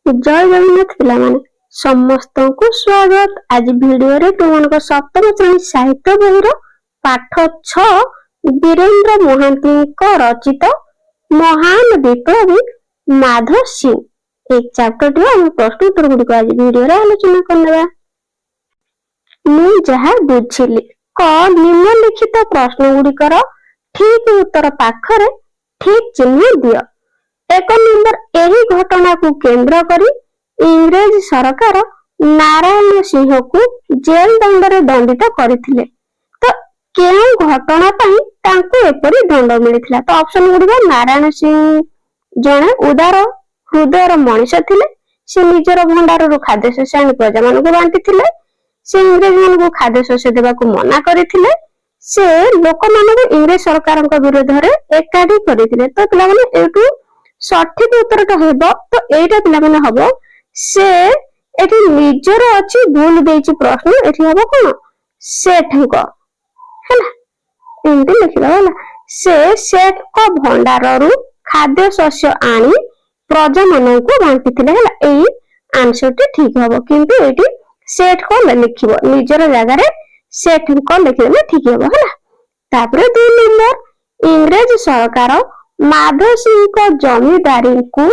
जय जगन्नाथ पिलामाने समस्तंकु स्वागत। आज वीडियो रे तुमनको सप्तम श्रेणी साहित्य बही पाठ 6 वीरेंद्र महांती रचित महान विप्लवी माधव सिंह एक चैप्टर टी हम प्रश्न उत्तर गुडी आज वीडियो रे आलोचना करनबा। मु जहा बुझिली क निम्नलिखित प्रश्न गुडी ठीक उत्तर पाखरे ठीक चिन्ह दियो। एक नंबर एही घटना को केंद्र करी इंग्रेज सरकार नारायण सिंह को जेल दंड रे दंडित करथिले। तो केउ घटना पई तांको एपरी दंड मिलिथिला? तो ऑप्शन गुडी नारायण सिंह जने उदार हृदयर मनुष्य थिले। से निजर भंडार रो खाद्य शस्य आनि प्रजा मान को बांटी थिले। से इंग्रेज मान को खाद्य शस्य देबा को मना करथिले। से लोक मान को इंग्रेज सरकार को विरोध रे एकाठी करथिले। तो पिला माने एटू सठिक उत्तर टा हेबो। तो एटा पिला माने हबो से एठी निजर अछि भूल देछि प्रश्न एठी हबो कोन सेठ को हैला एंती लिखिला हैला। से सेठ को भंडार रु खाद्य शस्य आनी प्रजा मानन को बांटिथिले हैला। एई आंसर टी ठीक हबो किंतु एठी सेठ को लिखिबो निजर जगह रे सेठ को लिखिले ठीक हबो हैला। तापर 2 नंबर इंग्रेज सरकार माधव सिंह को जमीदारी को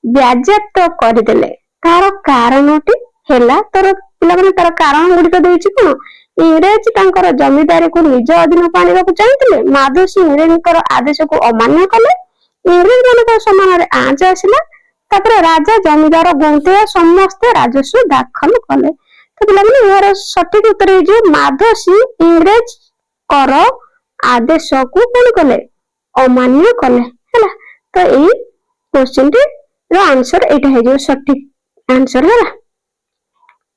व्याज्याप्त करदेले। तार कारणटी हेला तर पिला माने तार कारण गुडी तो देछि कोन इंग्रेज तांकर जमीदारी को निज अधीन पानिबा को चाहतिले। माधव सिंह इंग्रेजकर आदेश को अमान्य कले। इंग्रेज मानक समान रे आंच आसिला। तापर राजा जमीदार गंते समस्त राजस्व दाखल कले। तो पिला माने यार सठिक उत्तर हे जो माधव सिंह इंग्रेज कर आदेश को कोन कले अमान्य कले हैला। तो ए क्वेश्चन टी रो आंसर एटा है जो सठिक आंसर हैला।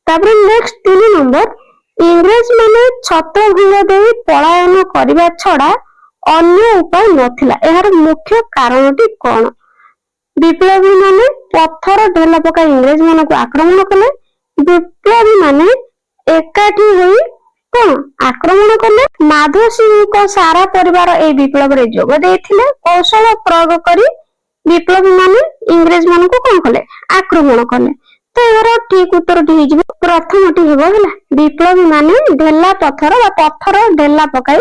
तापर नेक्स्ट 3 नंबर इंग्रेज माने छत्रभंग देई पलायन करिबा छडा अन्य उपाय नथिला। एहार मुख्य कारणटी कोन? विप्लवी माने पत्थर ढेला पका इंग्रेज मान को आक्रमण कले। विप्लवी माने एकाठी होई कोन आक्रमण कले। माधव सिंह को सारा परिवार ए विप्लव रे जोग देथिले। कौशल प्रयोग करी विप्लवी माने इंग्रेज मान को कोन कले आक्रमण कले। तो एरो ठीक उत्तर टी हिजबो प्रथम टी हेबो हैला। विप्लवी माने ढेला पत्थर बा पत्थर ढेला पकाई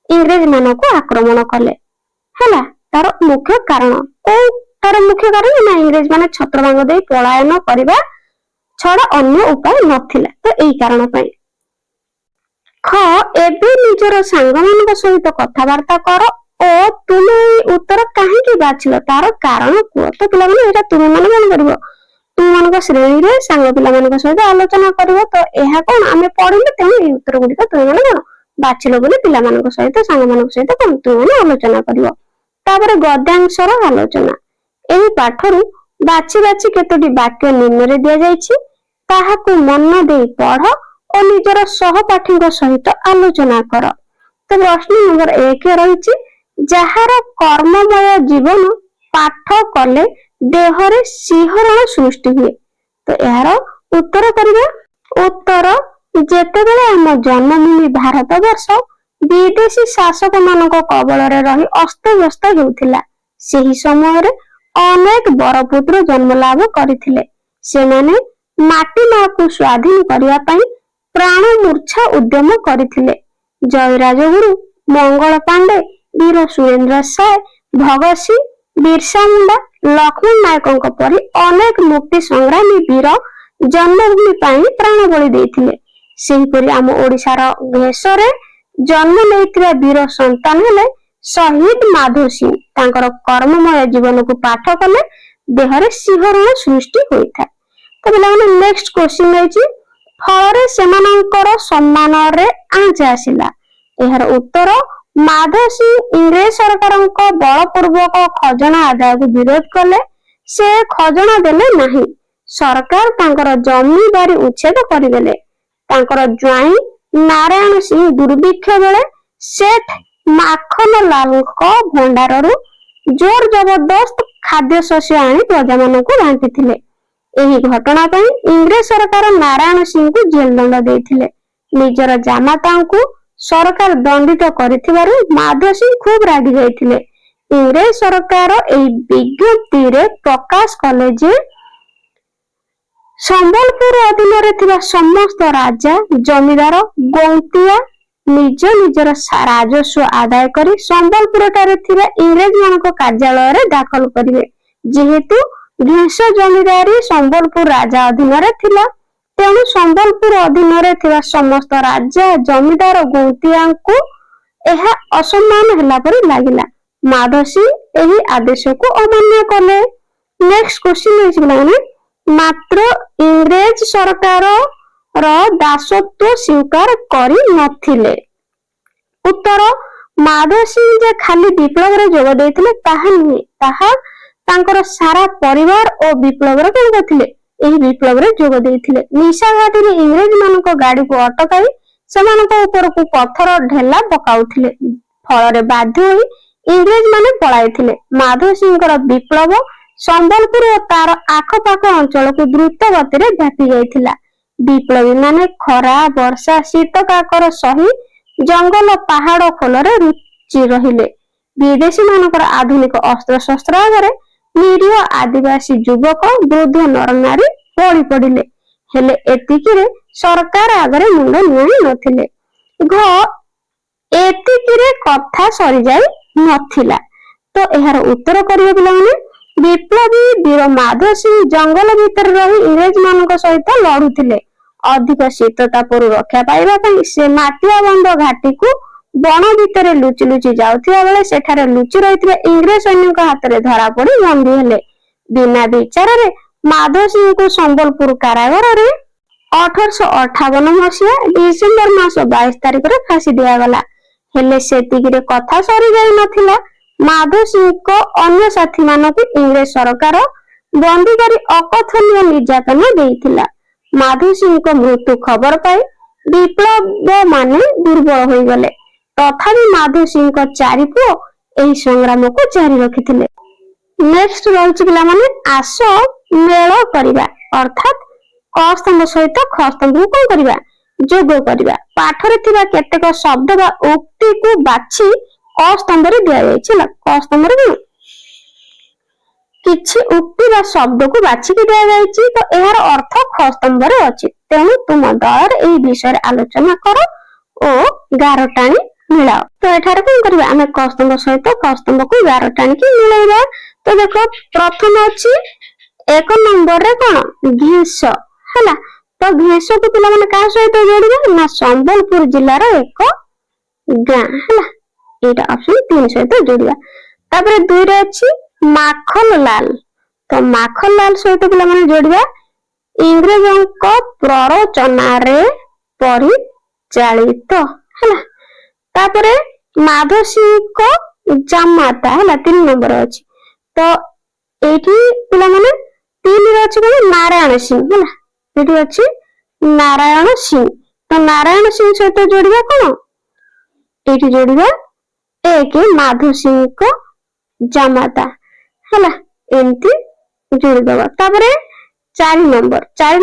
इंग्रेज मान को आक्रमण कले हैला। तार मुख्य कारण को तार मुख्य कारण ना इंग्रेज माने छत्रभंग देई पलायन करिबा छडा अन्य उपाय नथिला। तो एई कारण पई ख एबे निजर संग मान सहित कथावार्ता कर ओ तुमे उत्तर काहे की बाछलो तार कारण को? तो पिला माने एटा तुमे माने कोन करबो तुम मान को श्रेणी रे संग पिला मान सहित आलोचना करबो। तो एहा कोन आमे पढिले तेनु ए उत्तर गुडी तुमे माने कोन बाछलो बोले पिला मान सहित संग मान सहित कोन तुमे माने आलोचना करबो। तापर गद्यांशर आलोचना एही पाठरु बाछि बाछि केतोटी वाक्य निम्न रे दिया जायछि ताहाकु मन देई पढ और निजर सहपाठी सहित आलोचना कर। तो प्रश्न नंबर 1 रही जहार कर्ममय जीवन पाठ कले देहरे सिंहरण सृष्टि हुए। तो यार उत्तर करिबा उत्तर जेतेबेले हम जन्मभूमि भारत वर्ष विदेशी शासक मानक कबल रे रही अस्त व्यस्त हेउथिला सेही समय रे अनेक बरपुत्र जन्म लाभ करथिले। से माने माटी मां को स्वाधीन करिया पई प्राण मूर्छा उद्यम करथिले। जय राजगुरु मंगल पांडे वीर सुरेंद्र साय भगत सिंह बिरसा मुंडा लक्ष्मण नायक परी अनेक मुक्ति संग्रामी वीर जन्मभूमि पाई प्राण बलि देथिले। सेहीपरि आम ओडिशार भेषरे जन्म लेथिबा वीर संतान हेले शहीद माधव सिंह। तांकर कर्ममय जीवन को पाठ कले देहरे सिंहरण सृष्टि होइथा। तो पिला माने नेक्स्ट क्वेश्चन रहिछि फलरे सेमानंकर सम्मान रे आंच आसिला। एहर उत्तर माधव सिंह इंग्रेज सरकार को बलपूर्वक खजना आदाय को विरोध कले। से खजना देले नाही। सरकार तांकर जमीदारी उच्छेद करिदेले। तांकर ज्वाई नारायण सिंह दुर्भिक्ष बेले सेठ माखन लाल को भंडार रु जोर जबरदस्त खाद्य शस्य आनी प्रजा मान को बांटिथिले। एही घटना पई इंग्रेज सरकार नारायण सिंह को जेल दंड देथिले। निजर जामाता को सरकार दंडित करथिबारु माधव सिंह खूब रागी जायथिले। इंग्रेज सरकार एही विज्ञप्ति रे प्रकाश कले जे ସମ୍ବଲପୁର ଅଧୀନରେ ଥିବା ସମସ୍ତ ରାଜା ଜମିଦାର ଗୌନ୍ତିଆ ନିଜ ନିଜର ରାଜସ୍ୱ ଆଦାୟ କରି ସମ୍ବଲପୁରଠାରେ ଥିବା ଇଂରେଜ ମାନଙ୍କ କାର୍ଯ୍ୟାଳୟରେ ଦାଖଲ କରିବେ। ଯେହେତୁ ଘେଁସ ଜମିଦାରୀ ସମ୍ବଲପୁର ରାଜା ଅଧୀନରେ ଥିଲା, ତେଣୁ ସମ୍ବଲପୁର ଅଧୀନରେ ଥିବା ସମସ୍ତ ରାଜା ଜମିଦାର ଗୌନ୍ତିଆଙ୍କୁ ଏହା ଅସମ୍ମାନ ହେଲା ପରି ଲାଗିଲା। ମାଧ ସିଂ ଏହି ଆଦେଶକୁ ଅମାନ୍ୟ କଲେ। ନେକ୍ସଟ କ୍ୱେଶ୍ଚିନ୍ ହେଇଛି ପିଲାମାନେ, ମାତ୍ର ଇଂରେଜ ସରକାର ଦାସତ୍ୱ ସ୍ୱୀକାର କରି ନଥିଲେ। ଉତ୍ତର, ମାଧ ସିଂ ଯେ ଖାଲି ବିପ୍ଳବରେ ଯୋଗ ଦେଇଥିଲେ ତାହା ନୁହେଁ, ତାହା ତାଙ୍କର ସାରା ପରିବାର ଓ ବିପ୍ଳବରେ କଣ କରିଥିଲେ, ଏହି ବିପ୍ଳବରେ ଯୋଗ ଦେଇଥିଲେ। ନିଶା ଘାଟିରେ ଇଂରେଜ ମାନଙ୍କ ଗାଡିକୁ ଅଟକାଇ ସେମାନଙ୍କ ଉପରକୁ ପଥର ଢେଲା ପକାଉଥିଲେ। ଫଳରେ ବାଧ୍ୟ ହୋଇ ଇଂରେଜ ମାନେ ପଳାଇଥିଲେ। ମାଧ ସିଂଙ୍କର ବିପ୍ଳବ ସମ୍ବଲପୁର ଓ ତାର ଆଖପାଖ ଅଞ୍ଚଳକୁ ଦ୍ରୁତ ଗତିରେ ବ୍ୟାପି ଯାଇଥିଲା। ବିପ୍ଳବୀ ମାନେ ଖରା, ବର୍ଷା, ଶୀତ କାକର ସହି ଜଙ୍ଗଲ ପାହାଡ ଖୋଲରେ ରୁଚି ରହିଲେ। ବିଦେଶୀ ମାନଙ୍କର ଆଧୁନିକ ଅସ୍ତ୍ରଶସ୍ତ୍ର ଆଗରେ ନିରୀହ ଆଦିବାସୀ ଯୁବକ, ବୃଦ୍ଧ, ନରନାରୀ ବଳି ପଡିଲେ। ହେଲେ ଏତିକିରେ ସରକାର ଆଗରେ ମୁଣ୍ଡ ନୁଆଇ ନଥିଲେ। ଏତିକିରେ କଥା ସରିଯାଇ ନଥିଲା। ତ ଏହାର ଉତ୍ତର କରିବେ ପିଲାମାନେ, ବିପ୍ଳବୀ ବୀର ମାଧ ସିଂ ଜଙ୍ଗଲ ଭିତରେ ରହି ଇଂରେଜ ମାନଙ୍କ ସହିତ ଲଢୁଥିଲେ। ଅଧିକ ଶୀତ ତାପରୁ ରକ୍ଷା ପାଇବା ପାଇଁ ସେ ମାଟିଆ ବନ୍ଧ ଘାଟିକୁ ବଣ ଭିତରେ ଲୁଚି ଲୁଚି ଯାଉଥିବା ବେଳେ ସେଠାରେ ଲୁଚି ରହିଥିବା ଇଂରେଜ ସୈନ୍ୟଙ୍କ ହାତରେ ଧରା ପଡି ବନ୍ଦୀ ହେଲେ। ବିନା ବିଚାରରେ ମାଧ ସିଂଙ୍କୁ ସମ୍ବଲପୁର କାରାଗାରରେ 1858 ମସିହା ଡିସେମ୍ବର ମାସ 22 ତାରିଖରେ ଫାଶୀ ଦିଆଗଲା। ହେଲେ ସେତିକିରେ କଥା ସରିଯାଇ ନଥିଲା। ମାଧ ସିଂଙ୍କ ଅନ୍ୟ ସାଥୀ ମାନଙ୍କୁ ଇଂରେଜ ସରକାର ବନ୍ଦୀ କରି ଅକଥନୀୟ ନିର୍ଯାତନା ଦେଇଥିଲା। ମାଧ ସିଂଙ୍କ ମୃତ୍ୟୁ ଖବର ପାଇ ବିପ୍ଳବ ମାନେ ଦୁର୍ବଳ ହୋଇଗଲେ। ତଥାପି ମାଧ ସିଂଙ୍କ 4 ପୁଅ ଏହି ସଂଗ୍ରାମକୁ ଜାରି ରଖିଥିଲେ। ନେକ୍ସଟ ରହିଛି ପିଲାମାନେ, ଆସ ମେଳ କରିବା, ଅର୍ଥାତ୍ କ ସ୍ତମ୍ଭ ସହିତ ଖ ସ୍ତମ୍ଭକୁ କଣ କରିବା, ଯୋଗ କରିବା। ପାଠରେ ଥିବା କେତେକ ଶବ୍ଦ ବା ଉକ୍ତିକୁ ବାଛି କ ସ୍ତମ୍ଭରେ ଦିଆଯାଇଛି। ହେଲା, କ ସ୍ତମ୍ଭରେ କଣ କିଛି ଉକ୍ତି ବା ଶବ୍ଦକୁ ବାଛିକି ଦିଆଯାଇଛି, ତ ଏହାର ଅର୍ଥ ଖ ସ୍ତମ୍ଭରେ ଅଛି। ତେଣୁ ତୁମ ଦଳରେ ଏହି ବିଷୟରେ ଆଲୋଚନା କର ଓ ଗାର ଟାଣି ମିଳାଅ। ତ ଏଠାରେ କଣ କରିବା, ଆମେ କ ସ୍ତମ୍ଭ ସହିତ ଖ ସ୍ତମ୍ଭକୁ ଗାର ଟାଣିକି ମିଳେଇବା। ତ ଦେଖ, ପ୍ରଥମ ଅଛି 1 ନମ୍ବରରେ କଣ, ଘେଁସ। ହେଲା, ତ ଘେଁସକୁ ପିଲାମାନେ କାହା ସହିତ ଯୋଡିବା ନା ସମ୍ବଲପୁର ଜିଲ୍ଲାର ଏକ ଗାଁ। ହେଲା, ଏଇଟା ଅପସନ 3 ସହିତ ଯୋଡିବା। ତାପରେ 2ରେ ଅଛି ମାଖନଲାଲ। ତ ମାଖନଲାଲ ସହିତ ପିଲାମାନେ ଯୋଡିବା ଇଂରେଜଙ୍କ ପ୍ରରୋଚନାରେ ପରିଚାଳିତ। ହେଲା, ତାପରେ ମାଧ ସିଂଙ୍କ ଜାମାତା। ହେଲା, 3 ନମ୍ବର ଅଛି। ତ ଏଇଠି ପିଲାମାନେ 3ରେ ଅଛି କଣ, ନାରାୟଣ ସିଂ। ହେଲା, ଏଠି ଅଛି ନାରାୟଣ ସିଂ। ତ ନାରାୟଣ ସିଂ ସହିତ ଯୋଡିବା କଣ, ଏଇଠି ଯୋଡିବା 1 ମାଧ ସିଂଙ୍କ ଜାମାତା। ହେଲା, ଏମିତି ଯୋଡିଦବା। ତାପରେ 4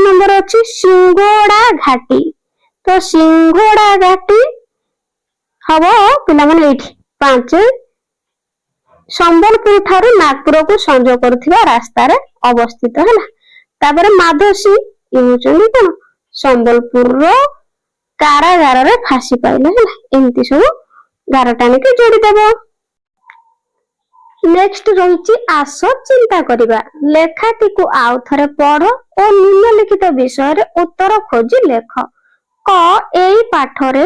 ନମ୍ବର ଅଛି ସିଙ୍ଗୋଡା ଘାଟି। ତ ସିଙ୍ଗୋଡା ଘାଟି ହବ ପିଲାମାନେ ଏଇଠି 5 ସମ୍ବଲପୁର ଠାରୁ ନାଗପୁରକୁ ସଂଯୋଗ କରୁଥିବା ରାସ୍ତାରେ ଅବସ୍ଥିତ। ହେଲା, ତାପରେ ମାଧ ସିଂ ହେଉଛନ୍ତି କଣ, ସମ୍ବଲପୁରର କାରାଗାରରେ ଫାଶୀ ପାଇଲେ। ହେଲା, ଏମିତି ସବୁ ଗାର ଟାଣିକି ଯୋଡିଦେବ। ନେକ୍ସଟ ରହିଛି ଆସ ଚିନ୍ତା କରିବା। ଲେଖାଟିକୁ ଆଉ ଥରେ ପଢ ଓ ନିମ୍ନଲିଖିତ ବିଷୟରେ ଉତ୍ତର ଖୋଜି ଲେଖ। କ, ଏଇ ପାଠରେ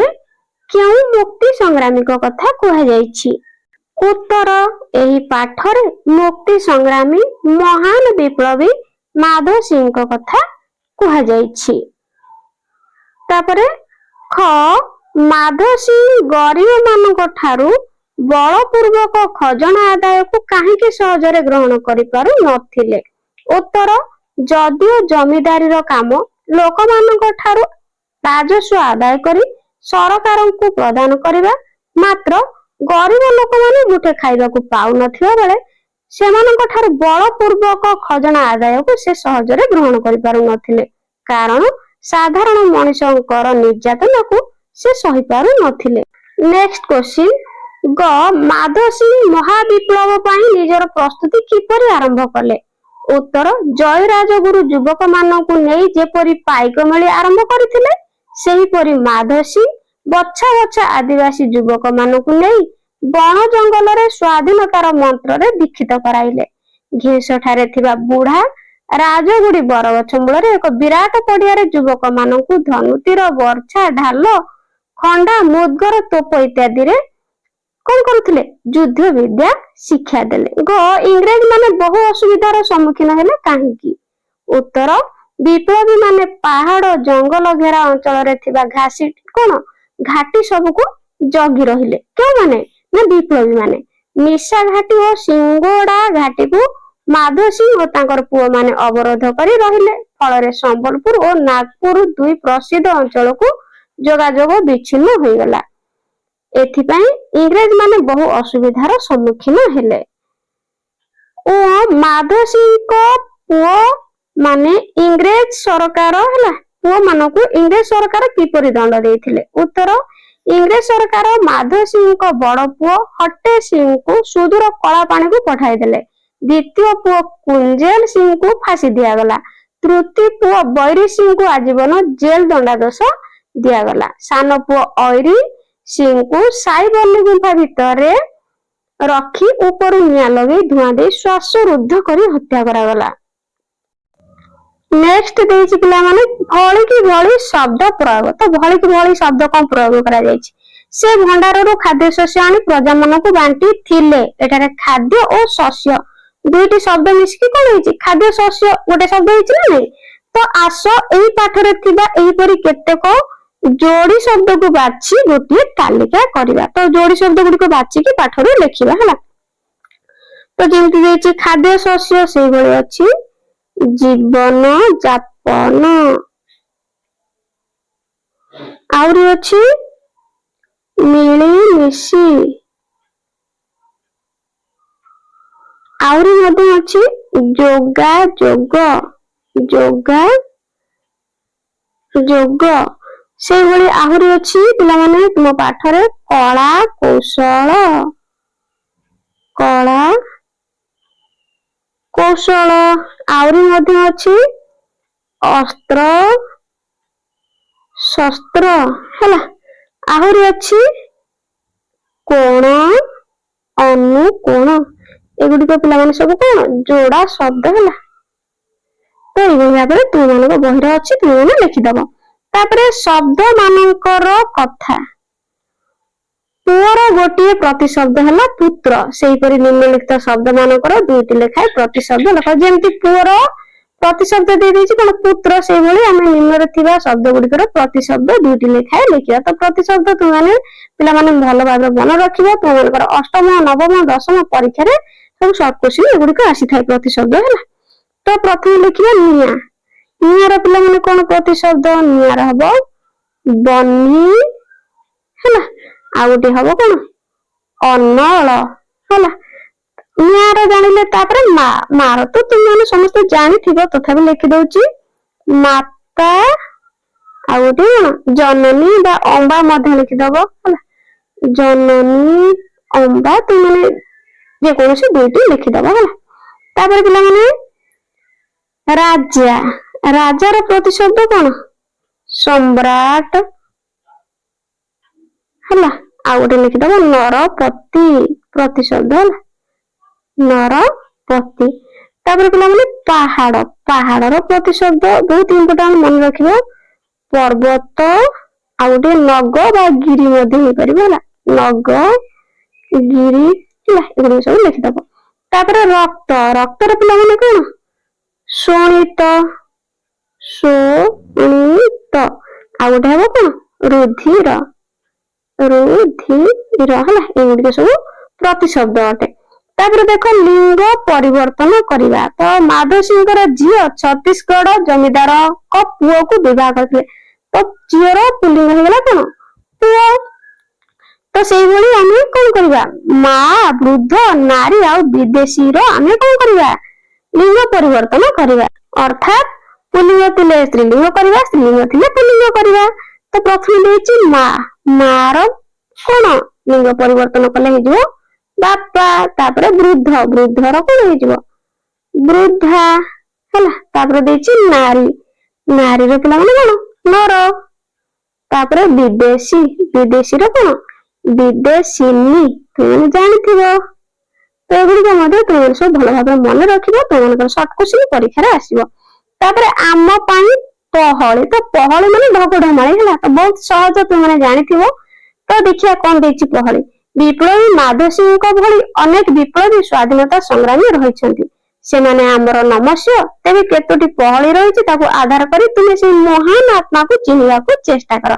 କେଉଁ ମୁକ୍ତି ସଂଗ୍ରାମୀଙ୍କ କଥା କୁହାଯାଇଛି? ଉତ୍ତର, ଏହି ପାଠରେ ମୁକ୍ତି ସଂଗ୍ରାମୀ ମହାନ ବିପ୍ଳବୀ ମାଧ ସିଂଙ୍କ କଥା କୁହାଯାଇଛି। ତାପରେ ଖ, ମାଧ ସିଂ ଗରିବ ମାନଙ୍କ ଠାରୁ ବଳପୂର୍ବକ ଖଜଣା ଆଦାୟକୁ କାହିଁକି ସହଜରେ ଗ୍ରହଣ କରିପାରୁ ନଥିଲେ? ଉତ୍ତର, ଯଦିଓ ଜମିଦାରୀର କାମ ଲୋକମାନଙ୍କ ଠାରୁ ରାଜସ୍ୱ ଆଦାୟ କରି ସରକାରଙ୍କୁ ପ୍ରଦାନ କରିବା, ମାତ୍ର ଗରିବ ଲୋକମାନେ ମୁଠେ ଖାଇବାକୁ ପାଉନଥିବା ବେଳେ ସେମାନଙ୍କ ଠାରୁ ବଳପୂର୍ବକ ଖଜଣା ଆଦାୟକୁ ସେ ସହଜରେ ଗ୍ରହଣ କରିପାରୁ ନଥିଲେ। କାରଣ ସାଧାରଣ ମଣିଷଙ୍କର ନିର୍ଯାତନାକୁ ସେ ସହିପାରୁ ନଥିଲେ। ନେକ୍ସଟ କ୍ୱେଶ୍ଚିନ୍, ଗ, ମାଧ ସିଂ ମହାବିପ୍ଳବ ପାଇଁ ନିଜର ପ୍ରସ୍ତୁତି କିପରି ଆରମ୍ଭ କଲେ? उत्तर जयराजगुरु युवक मानक नहीं जेपरी पाइक मेली आरंभ करथिले सेहीपरि माधसी बछा बछा आदिवासी युवक मानक नहीं बण जंगल रे स्वाधीनतार मंत्र रे दीक्षित कराइले। घिस ठारे थिबा बुढ़ा राजगुड़ी बरगछ मूल एक विराट पड़िया युवक मानक धनुतीर वर्षा ढाल खंडा मुद्गर तोप इत्यादि रे कौन करुले युद्ध विद्या शिक्षा देले। ग इंग्रेज माने बहु असुविधार सम्मुखीन हेले काहेकि। उत्तर विप्लवी माने पहाड़ जंगल घेरा अंचल रे थिबा घासी कौन घाटी सबको जगी रहिले। क्यों माने ना विप्लवी माने निशा घाटी और सिंगोड़ा घाटी को माधव सिंह और तांकर पुओ माने अवरोध करी रहिले। फल रे संबलपुर और नागपुर दुई प्रसिद्ध अंचल को जोगाजोग विच्छिन्न हो गला। एथिपाई इंग्रेज माने बहु असुविधार सम्मुखीन हेले। ओ माधव सिंह को पुओ माने इंग्रेज सरकार हला पुओ मानकु इंग्रेज सरकार किपरि दंड देथिले। उत्तर इंग्रेज सरकार माधव सिंह को बड़ पुओ हट्टे सिंह को सुदूर कला पानी को पठाई देले। द्वितीय पुओ कुंजेल सिंह को फांसी दिया गला। तृतीय पुओ बैरी सिंह को आजीवन जेल दंडादेश दिया गला। सान पुओ ऐरी सिंह को साई बल्ली गुंफा भितर रखी ऊपर निया लगे धुआं दे श्वास रुद्ध करी हत्या करा गला। नेक्स्ट देछि पिला माने भଳି की भଳି शब्द प्रयोग। तो भଳି की भଳି शब्द कौन प्रयोग करा जायछि से भंडार रो खाद्य शस्य आनी प्रजा मानक बांटी थिले। एटारे खाद्य और शस्य दुईटी शब्द मिसिकी कोन होइछि खाद्य शस्य गोटे शब्द होइछि ना नहीं। तो आस एही पाठ रे थिबा एही परि केतेक जोड़ी शब्द को बाछि गोटे तालिका करिवा। तो जोड़ी शब्द गुडी को बाछि की पाठ रे लिखिबा हला। तो जेमति देछि खाद्य शस्य सेही भଳି अछि जीवन जापन आउरी अछि मिली मिशी आउरी मध्ये अछि जोगा जोग जोगा जोग से भଳି आहुरी अछि पिला माने तुम पाठ रे कला कौशल कला कौशल आउरी मध्ये अछि अस्त्र शस्त्र हला। आहुरी अछि कोण अनुकोण एगुडी को पिला माने सब कोन जोड़ा शब्द हला। तो एई भाबे तू मानको बहिरा अछि तू माने लिखि दबो। तापरे शब्द मानकर कथा पुअर गोटे प्रतिशब्द हला पुत्र सेही परि निम्नलिखित शब्द मानकर दुईटी लेखाय प्रतिशब्द लेख जेमति पुअर प्रतिशब्द दे देछि कोन पुत्र सेही भଳି ଆମେ ନିମ୍ନରେ ଥିବା ଶବ୍ଦ ଗୁଡ଼ିକର ପ୍ରତିଶବ୍ଦ ଦୁଇଟି ଲେଖାଏ ଲେଖିବା। ତ ପ୍ରତିଶବ୍ଦ ତୁମାନେ ପିଲାମାନେ ଭଲ ଭାବରେ ମନେ ରଖିବ। ତୁମମାନଙ୍କର ଅଷ୍ଟମ ନବମ ଦଶମ ପରୀକ୍ଷାରେ ସବୁ ସର୍ଟ କ୍ୱେଶ୍ଚିନ୍ ଏଗୁଡ଼ିକ ଆସିଥାଏ ପ୍ରତିଶବ୍ଦ ହେଲା। ତ ପ୍ରଥମେ ଲେଖିବା ନିଆଁ। ନିଆଁର ପିଲାମାନେ କଣ ପ୍ରତିଶବ୍ଦ ନିଆଁର ହବ ବହ୍ନି ହେଲା। ଆଉ ଗୋଟେ ହବ କଣ ଅନଳ ହେଲା। नियार जानिले तापरे मार तो तुमने समस्त जानिथिबो तथापि लिखि दउची माता आ गोटे जननी बा अंबा मध्ये लिखि दबो होला। जननी अंबा तुमने जे कोनोसी दुईटी लिखि दबो होला। तापरे पिला माने राजा राजार प्रतिशब्द कोन सम्राट होला। आ गोटे लिखि दबो नरपति प्रतिशब्द होला नरपति। तापर पिला माने पहाड़ पहाड़ रो प्रतिशब्द बहुत इंपोर्टेंट मन रखिबो पर्वत आ गोटे नग बा गिरी मध्ये हे परिबो होला। नग गिरी होला एगुडी सब लिखि दबो। तापर रक्त रक्त रो पिला माने कोन शोणित शोणित आ गोटे हबो कोन रुधिर रुधिर होला एगुडी सब प्रतिशब्द अटे। तापर देखो लिंग परिवर्तन करिवा। तो माधव सिंह झील छत्तीसगढ़ जमीदार को पुओ को विवाह करथिले। तो झीर पुलिंग हो गला कोन पुओ। तो सेही भली आमे कोन करिवा मां वृद्ध नारी आ विदेशी रो आमे कोन करिवा लिंग परिवर्तन करिवा। अर्थात पुलिंग थिले स्त्रीलिंग करिवा स्त्रीलिंग थिले पुलिंग करिवा। तो प्रथम देछि मां मार कोन लिंग परिवर्तन कले हे जो बापा तापर वृद्ध वृद्धर कोन हे जो ବୃଦ୍ଧା ହେଲା। ତାପରେ ଦେଇଛି ନାରୀ, ନାରୀର ପିଲାମାନେ କଣ ନର। ତାପରେ ବିଦେଶୀ, ବିଦେଶୀର କଣ ବିଦେଶିନୀ, ତୁମେ ଜାଣିଥିବ। ତ ଏଗୁଡିକ ମଧ୍ୟ ତୁମେ ସବୁ ଭଲ ଭାବରେ ମନେ ରଖିବ, ତୁମମାନଙ୍କର ସର୍ଟ କ୍ୱେଶ୍ଚିନ୍ ପରୀକ୍ଷାରେ ଆସିବ। ତାପରେ ଆମ ପାଇଁ ପହଳି, ତ ପହଳି ମାନେ ଢଗଢମାଳି ହେଲା, ତ ବହୁତ ସହଜ ତୁମେ ଜାଣିଥିବ। ତ ଦେଖିବା କଣ ଦେଇଛି ପହଳି। ବିପ୍ଳବୀ ମାଧବ ସିଂଙ୍କ ଭଳି ଅନେକ ବିପ୍ଳବୀ ସ୍ୱାଧୀନତା ସଂଗ୍ରାମୀ ରହିଛନ୍ତି, ସେମାନେ ଆମର ନମସ୍ୟ। ତେବେ କେତୋଟି ପହଳି ରହିଛି ତାକୁ ଆଧାର କରି ତୁମେ ସେଇ ମହାନ ଆତ୍ମାକୁ ଚିହ୍ନିବାକୁ ଚେଷ୍ଟା କର।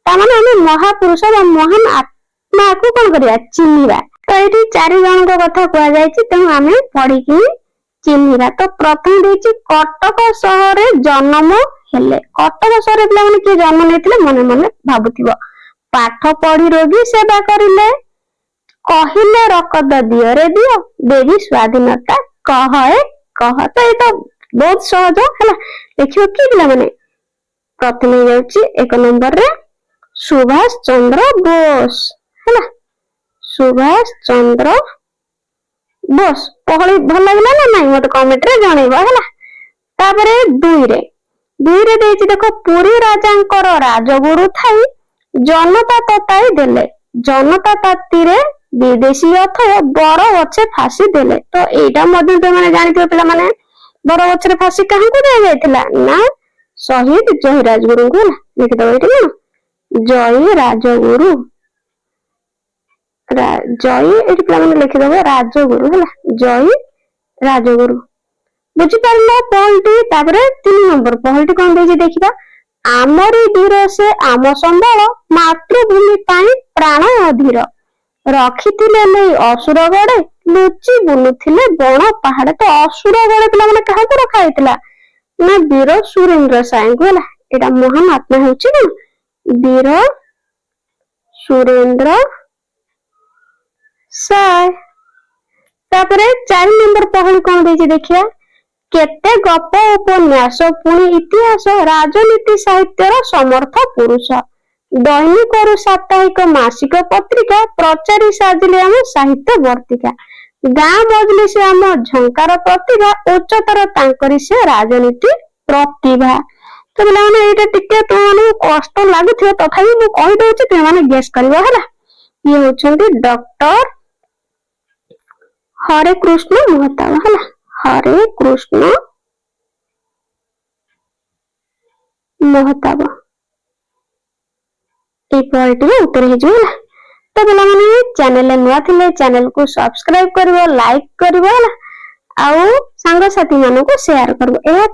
ତାମାନେ ଆମେ ମହାପୁରୁଷ ବା ମହାନ ଆତ୍ମାକୁ କଣ କରିବା ଚିହ୍ନିବା। ତ ଏଇଠି 4 ଜଣଙ୍କ କଥା କୁହାଯାଇଛି, ତେଣୁ ଆମେ ପଢିକି ଚିହ୍ନିବା। ତ ପ୍ରଥମେ ଦେଇଛି କଟକ ସହରରେ ଜନ୍ମ ହେଲେ। କଟକ ସହରରେ ପିଲାମାନେ କିଏ ଜନ୍ମ ନେଇଥିଲେ ମନେ ମନେ ଭାବୁଥିବ। ପାଠ ପଢି ରୋଗୀ ସେବା କରିଲେ, କହିଲେ ରକତ ଦିଅରେ ଦିଅ, ଦେବି ସ୍ୱାଧୀନତା କହେ କହ। ତ ଏଇ ତ ବହୁତ ସହଜ ହେଲା। ଦେଖିବ କି ପିଲାମାନେ, ପ୍ରଥମେ ଯାଉଛି 1 ନମ୍ବରରେ ସୁଭାଷ ଚନ୍ଦ୍ର ବୋଷ ହେଲା। ସୁଭାଷ ଚନ୍ଦ୍ର ବୋଷ ପହଳି ଭଲ ଲାଗିଲା ନା ନାଇଁ ମତେ କମେଣ୍ଟ ରେ ଜଣେଇବ ହେଲା। ତାପରେ 2ରେ ଦେଇଛି ଦେଖ, ପୁରୀ ରାଜାଙ୍କର ରାଜଗୁରୁ ଥାଇ ଜନତା ତତାଇ ଦେଲେ, ଜନତା ତାତିରେ ବିଦେଶୀ ଅଥୟ ବର ଗଛେ ଫାଶୀ ଦେଲେ। ତ ଏଇଟା ମଧ୍ୟ ତୁମେ ଜାଣିଥିବ ପିଲାମାନେ, ବର ଗଛରେ ଫାଶୀ କାହାକୁ ଦିଆଯାଇଥିଲା ନା ଶହୀଦ ଜୟୀ ରାଜଗୁରୁଙ୍କୁ ହେଲା। ଦେଖିଦବ ଏଇଠି କଣ ଜୟୀ ରାଜଗୁରୁ, ଜୟୀ ଏଠି ପିଲାମାନେ ଲେଖିଦବ ରାଜଗୁରୁ ହେଲା, ଜୟୀ ରାଜଗୁରୁ। ବୁଝିପାରିଲ ପହଲଟି। ତାପରେ 3 ନମ୍ବର ପହଲଟି କଣ ଦେଇଛି ଦେଖିବା। ଆମରି ବୀର ସେ ଆମ ସମ୍ବଳ, ମାତୃଭୂମି ପାଇଁ ପ୍ରାଣ ଅଧୀର, ରଖିଥିଲେ ନେଇ ଅସୁର ଗଡେ, ଲୁଚି ବୁଲୁଥିଲେ ବଣ ପାହାଡେ। ତ ଅସୁର ଗଡେ ପିଲାମାନେ କାହାକୁ ରଖା ହେଇଥିଲା ନା ବୀର ସୁରେନ୍ଦ୍ର ସାଏଙ୍କୁ ହେଲା। ଏଇଟା ମହାନ ଆତ୍ମା ହେଉଛି ନା ବୀର ସୁରେନ୍ଦ୍ର ସାଏ। ତାପରେ 4 ନମ୍ବର ପହଳି କଣ ଦେଇଛି ଦେଖିବା। କେତେ ଗପ ଉପନ୍ୟାସ ପୁଣି ଇତିହାସ, ରାଜନୀତି ସାହିତ୍ୟର ସମର୍ଥ ପୁରୁଷ, ଦୈନିକରୁ ସାପ୍ତାହିକ ମାସିକ ପତ୍ରିକା, ପ୍ରଚାରୀ ସାଜିଲେ ଆମ ସାହିତ୍ୟ ବର୍ତ୍ତିକା, ଗାଁ ମଜଲିସି ଆମ ଝଙ୍କାର ପ୍ରତିଭା, ଉଚ୍ଚତର ତାଙ୍କରି ସେ ରାଜନୀତି ପ୍ରତିଭା। ତ ପିଲାମାନେ ଏଇଟା ଟିକେ ତୁମମାନଙ୍କୁ କଷ୍ଟ ଲାଗୁଥିବ, ତଥାପି ମୁଁ କହିଦଉଛି ତୁମମାନେ ଗେସ୍ କରିବ ହେଲା। ଇଏ ହଉଛନ୍ତି ଡକ୍ଟର ହରେ କୃଷ୍ଣ ମହତାବ ହେଲା, ହରେ କୃଷ୍ଣ ମହତାବ। এই পয়েন্টରେ ଉତ୍ତର ହେଇଯିବ ହେଲା। ତ ପିଲାମାନେ ଚ୍ୟାନେଲରେ ନୂଆ ଥିଲେ ଚ୍ୟାନେଲକୁ ସବସ୍କ୍ରାଇବ କରିବ, ଲାଇକ୍ କରିବ ହେଲା, ଆଉ ସାଙ୍ଗସାଥୀ ମାନଙ୍କୁ ସେୟାର କରିବ। ଏହା